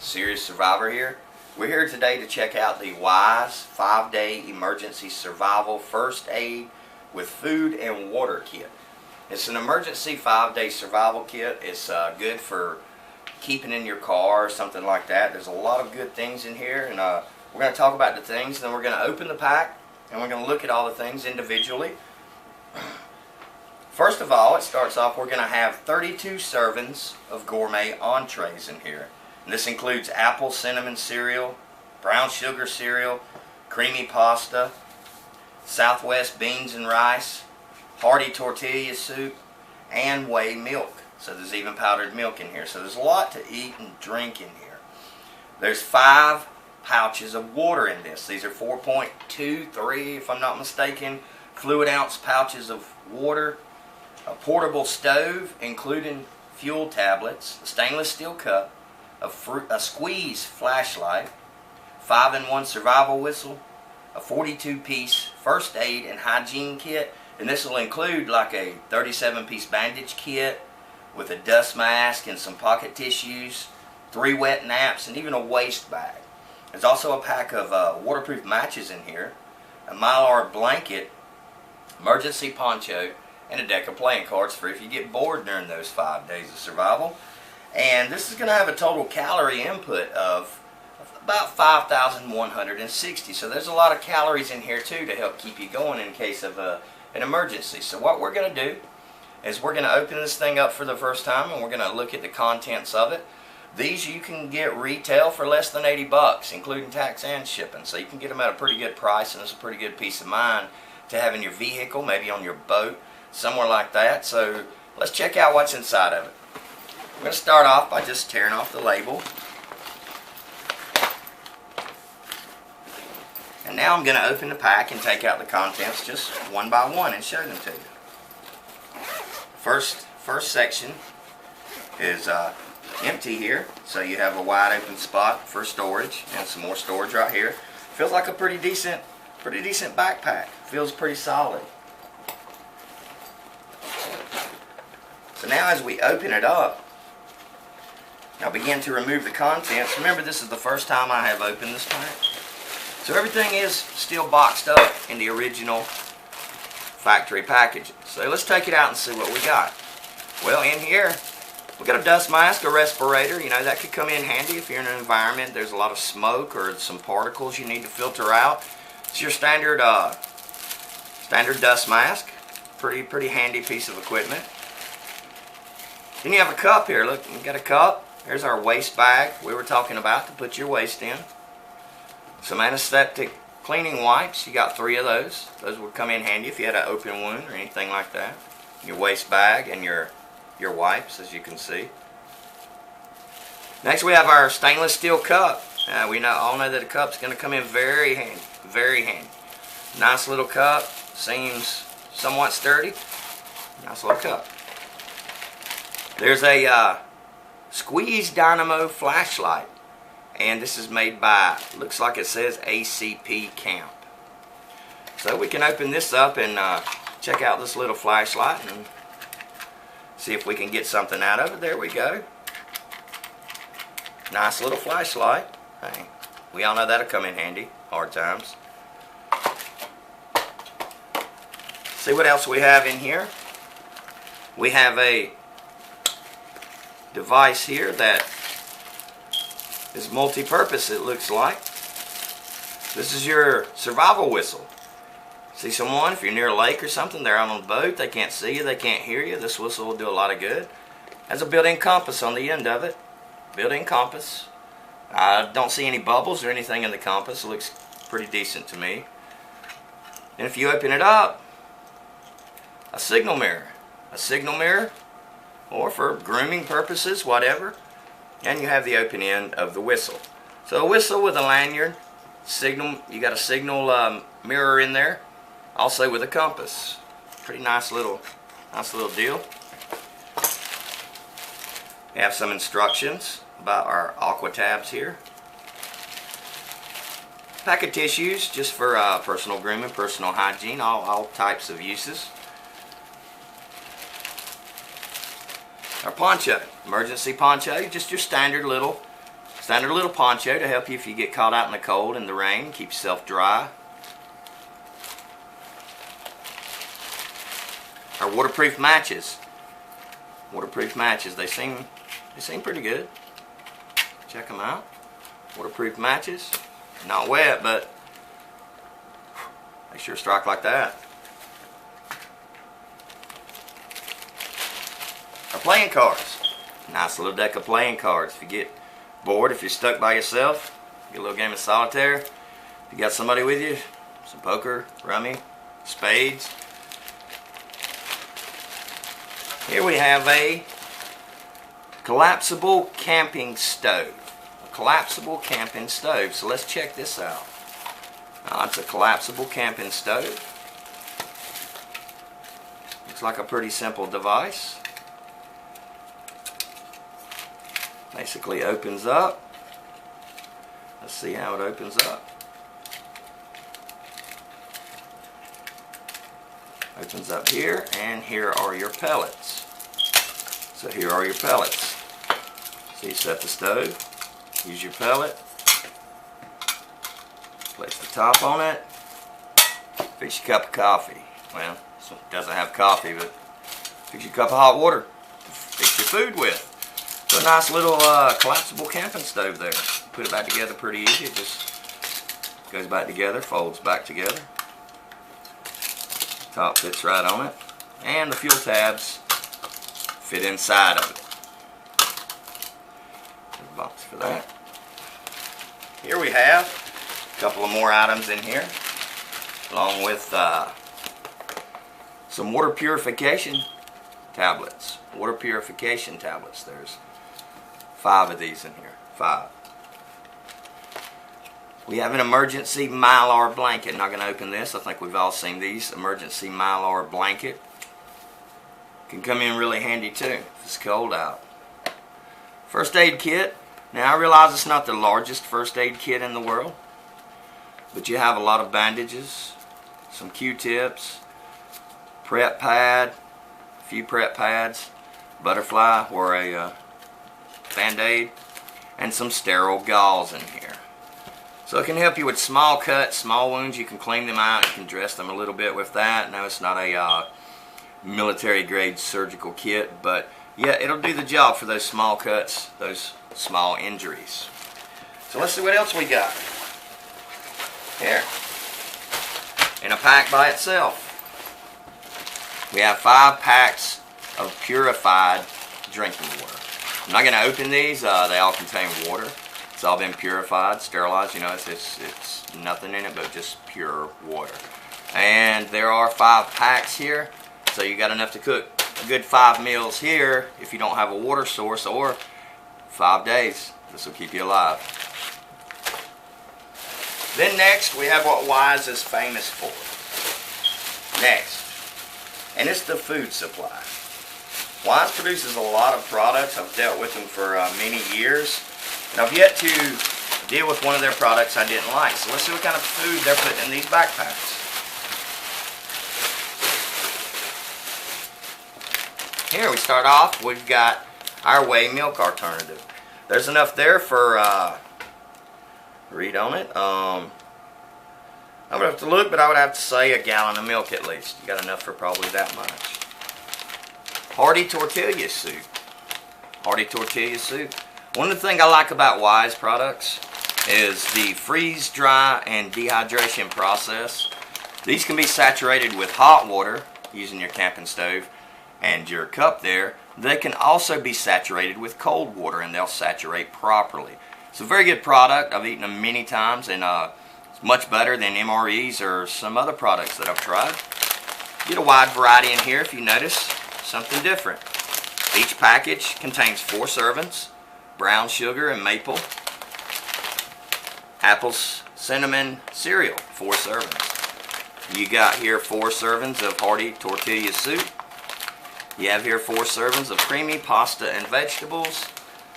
Serious Survivor here. We're here today to check out the WISE 5-Day Emergency Survival First Aid with Food and Water Kit. It's an emergency 5-day survival kit. It's good for keeping in your car or something like that. There's a lot of good things in here, and we're going to talk about the things, then we're going to open the pack and we're going to look at all the things individually. First of all, it starts off, we're going to have 32 servings of Gourmet Entrees in here. And this includes apple cinnamon cereal, brown sugar cereal, creamy pasta, Southwest beans and rice, hearty tortilla soup, and whey milk. So there's even powdered milk in here. So there's a lot to eat and drink in here. There's 5 pouches of water in this. These are 4.23, if I'm not mistaken, fluid ounce pouches of water. A portable stove, including fuel tablets, a stainless steel cup, a squeeze flashlight, 5-in-1 survival whistle, a 42-piece first aid and hygiene kit, and this will include like a 37-piece bandage kit with a dust mask and some pocket tissues, 3 wet naps, and even a waste bag. There's also a pack of waterproof matches in here, a Mylar blanket, emergency poncho, and a deck of playing cards for if you get bored during those 5 days of survival. And this is going to have a total calorie input of about 5,160. So there's a lot of calories in here too to help keep you going in case of an emergency. So what we're going to do is we're going to open this thing up for the first time and we're going to look at the contents of it. These you can get retail for less than 80 bucks, including tax and shipping. So you can get them at a pretty good price, and it's a pretty good peace of mind to have in your vehicle, maybe on your boat, somewhere like that. So let's check out what's inside of it. We're going to start off by just tearing off the label. And now I'm going to open the pack and take out the contents just one by one and show them to you. First section is empty here, so you have a wide open spot for storage and some more storage right here. Feels like a pretty decent backpack. Feels pretty solid. So now as we open it up, I'll begin to remove the contents. Remember, this is the first time I have opened this pack. So everything is still boxed up in the original factory packaging. So let's take it out and see what we got. Well, in here, we got a dust mask, a respirator. You know, that could come in handy if you're in an environment there's a lot of smoke or some particles you need to filter out. It's your standard dust mask. Pretty handy piece of equipment. Then you have a cup here. Look, we got a cup. Here's our waste bag we were talking about to put your waste in. Some antiseptic cleaning wipes. You got 3 of those. Those would come in handy if you had an open wound or anything like that. Your waste bag and your wipes, as you can see. Next we have our stainless steel cup. We all know that a cup's going to come in very handy. Very handy. Nice little cup. Seems somewhat sturdy. Nice little cup. There's a squeeze Dynamo flashlight, and this is made by, looks like it says ACP Camp. So we can open this up and check out this little flashlight and see if we can get something out of it. There we go. Nice little flashlight. Hey, we all know that'll come in handy hard times. See what else we have in here. We have a device here that is multi-purpose, it looks like. This is your survival whistle. See someone, if you're near a lake or something, they're out on a boat, they can't see you, they can't hear you, this whistle will do a lot of good. Has a built-in compass on the end of it. Built-in compass. I don't see any bubbles or anything in the compass. It looks pretty decent to me. And if you open it up, a signal mirror. A signal mirror, or for grooming purposes, whatever. And you have the open end of the whistle. So a whistle with a lanyard, signal. You got a signal mirror in there, also with a compass. Pretty nice little deal. We have some instructions about our aqua tabs here. Pack of tissues just for personal grooming, personal hygiene, all types of uses. Our poncho, emergency poncho, just your standard little Standard little poncho to help you if you get caught out in the cold and the rain. Keep yourself dry. Our waterproof matches. Waterproof matches. They seem pretty good. Check them out. Waterproof matches. Not wet, but they sure strike like that. Our playing cards. Nice little deck of playing cards. If you get bored, if you're stuck by yourself, get a little game of solitaire. If you got somebody with you, some poker, rummy, spades. Here we have a collapsible camping stove. A collapsible camping stove. So let's check this out. It's a collapsible camping stove. Looks like a pretty simple device. Basically opens up. Let's see how it opens up. Opens up here, and here are your pellets. So here are your pellets. So you set the stove, use your pellet, place the top on it, fix your cup of coffee. Well, this one doesn't have coffee, but fix your cup of hot water to fix your food with. So a nice little collapsible camping stove there. Put it back together pretty easy. It just goes back together, folds back together. Top fits right on it, and the fuel tabs fit inside of it. There's a box for that. Here we have a couple of more items in here, along with some water purification tablets. Water purification tablets. There's 5 of these in here. 5. We have an emergency Mylar blanket. Not going to open this. I think we've all seen these. Emergency Mylar blanket. Can come in really handy too if it's cold out. First aid kit. Now I realize it's not the largest first aid kit in the world, but you have a lot of bandages, some Q-tips, prep pad, a few prep pads, butterfly or a band-aid, and some sterile gauze in here. So it can help you with small cuts, small wounds. You can clean them out. You can dress them a little bit with that. No, it's not a military grade surgical kit, but yeah, it'll do the job for those small cuts, those small injuries. So let's see what else we got. Here, in a pack by itself, we have 5 packs of purified drinking water. I'm not going to open these. They all contain water. It's all been purified, sterilized. You know, it's nothing in it but just pure water. And there are 5 packs here, so you got enough to cook a good 5 meals here if you don't have a water source, or 5 days. This will keep you alive. Then next, we have what Wise is famous for. Next, and it's the food supply. Wise produces a lot of products. I've dealt with them for many years. And I've yet to deal with one of their products I didn't like. So let's see what kind of food they're putting in these backpacks. Here we start off, we've got our whey milk alternative. There's enough there for, read on it, I would have to look, but I would have to say a gallon of milk at least. You got enough for probably that much. Hearty tortilla soup. Hearty tortilla soup. One of the things I like about Wise products is the freeze, dry, and dehydration process. These can be saturated with hot water using your camping stove and your cup there. They can also be saturated with cold water, and they'll saturate properly. It's a very good product. I've eaten them many times, and it's much better than MREs or some other products that I've tried. Get a wide variety in here if you notice something different. Each package contains 4 servings. Brown sugar and maple. Apples, cinnamon cereal, 4 servings. You got here 4 servings of hearty tortilla soup. You have here 4 servings of creamy pasta and vegetables,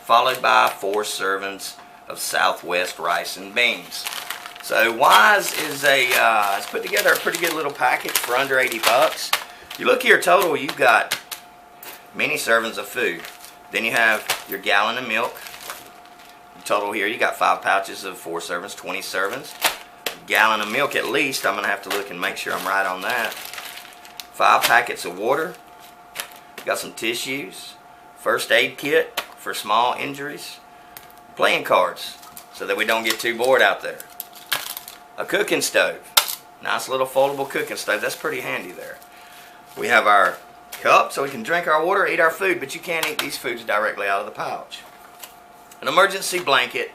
followed by 4 servings of Southwest rice and beans. So Wise is it's put together a pretty good little package for under 80 bucks. You look here, total, you've got many servings of food. Then you have your gallon of milk, Total here, you got 5 pouches of 4 servings, 20 servings. A gallon of milk at least. I'm going to have to look and make sure I'm right on that. 5 packets of water. Got some tissues. First aid kit for small injuries. Playing cards so that we don't get too bored out there. A cooking stove. Nice little foldable cooking stove. That's pretty handy there. We have our cup so we can drink our water, eat our food, but you can't eat these foods directly out of the pouch. An emergency blanket.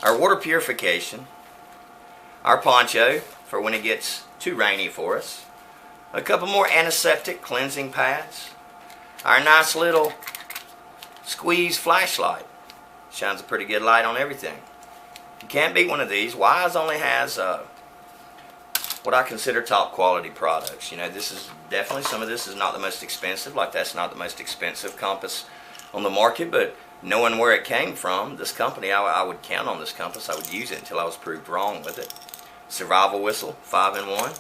Our water purification. Our poncho for when it gets too rainy for us. A couple more antiseptic cleansing pads. Our nice little squeeze flashlight. Shines a pretty good light on everything. You can't beat one of these. Wise only has what I consider top quality products. You know, this is definitely, some of this is not the most expensive. Like that's not the most expensive compass on the market, but knowing where it came from, this company, I would count on this compass. I would use it until I was proved wrong with it. Survival whistle, 5-in-1.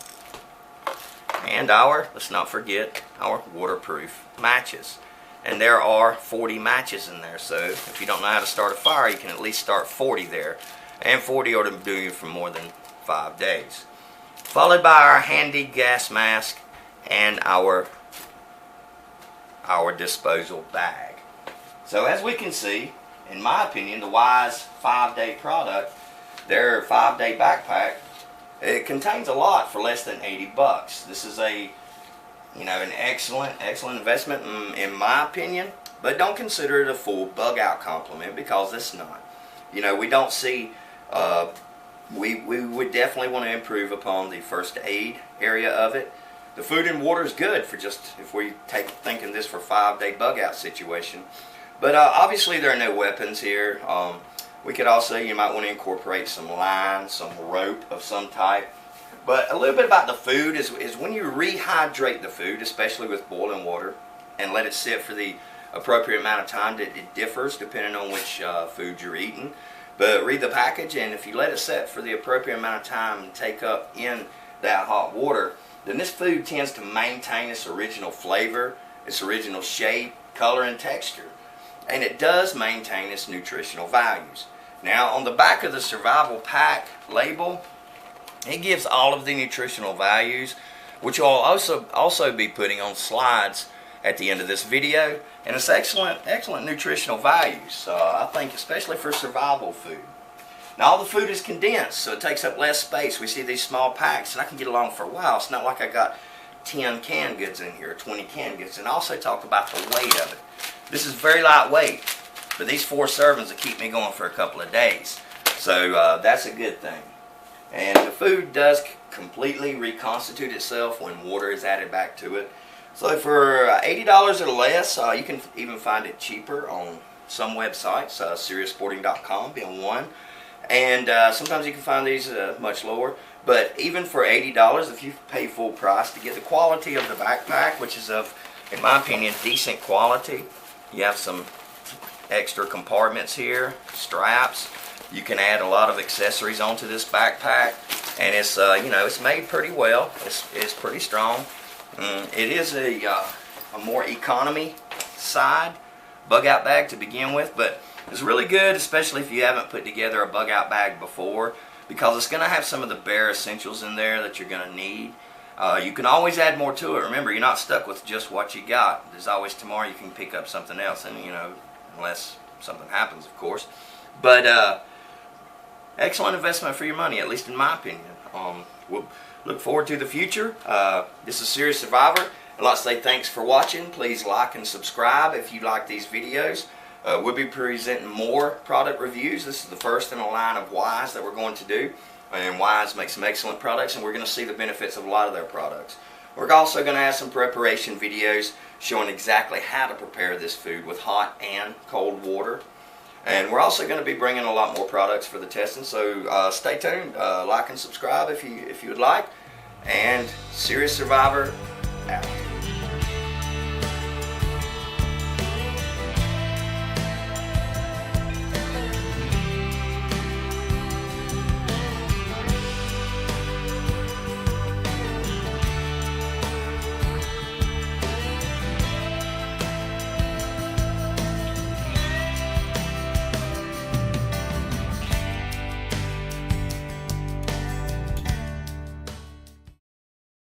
And let's not forget, our waterproof matches. And there are 40 matches in there, so if you don't know how to start a fire, you can at least start 40 there. And 40 ought to do you for more than 5 days. Followed by our handy gas mask and our disposal bag. So as we can see, in my opinion, the Wise 5-day product, their 5-day backpack, it contains a lot for less than 80 bucks. This is an excellent investment in my opinion, but don't consider it a full bug out complement because it's not. You know, we don't see, we would definitely want to improve upon the first aid area of it. The food and water is good for just, if we thinking this for 5-day bug out situation. But obviously there are no weapons here. We could also, you might want to incorporate some line, some rope of some type. But a little bit about the food is when you rehydrate the food, especially with boiling water, and let it sit for the appropriate amount of time. It differs depending on which food you're eating. But read the package, and if you let it set for the appropriate amount of time and take up in that hot water, then this food tends to maintain its original flavor, its original shape, color, and texture. And it does maintain its nutritional values. Now, on the back of the survival pack label, it gives all of the nutritional values, which I'll also be putting on slides at the end of this video. And it's excellent nutritional values, I think, especially for survival food. Now, all the food is condensed, so it takes up less space. We see these small packs, and I can get along for a while. It's not like I got 10 canned goods in here, 20 canned goods. And I also talk about the weight of it. This is very lightweight, but these 4 servings will keep me going for a couple of days. So that's a good thing. And the food does completely reconstitute itself when water is added back to it. So for $80 or less, you can even find it cheaper on some websites, SeriousSporting.com being one. And sometimes you can find these much lower. But even for $80, if you pay full price to get the quality of the backpack, which is of, in my opinion, decent quality. You have some extra compartments here, straps. You can add a lot of accessories onto this backpack, and it's it's made pretty well. It's pretty strong. It is a more economy side bug out bag to begin with, but it's really good, especially if you haven't put together a bug out bag before, because it's going to have some of the bare essentials in there that you're going to need. You can always add more to it. Remember, you're not stuck with just what you got. There's always tomorrow you can pick up something else, and unless something happens, of course. But excellent investment for your money, at least in my opinion. We'll look forward to the future. This is Serious Survivor. I'd like to say thanks for watching. Please like and subscribe if you like these videos. We'll be presenting more product reviews. This is the first in a line of Wise that we're going to do. And Wise makes some excellent products, and we're going to see the benefits of a lot of their products. We're also going to have some preparation videos showing exactly how to prepare this food with hot and cold water. And we're also going to be bringing a lot more products for the testing, so stay tuned. Like and subscribe if you would like. And Serious Survivor out.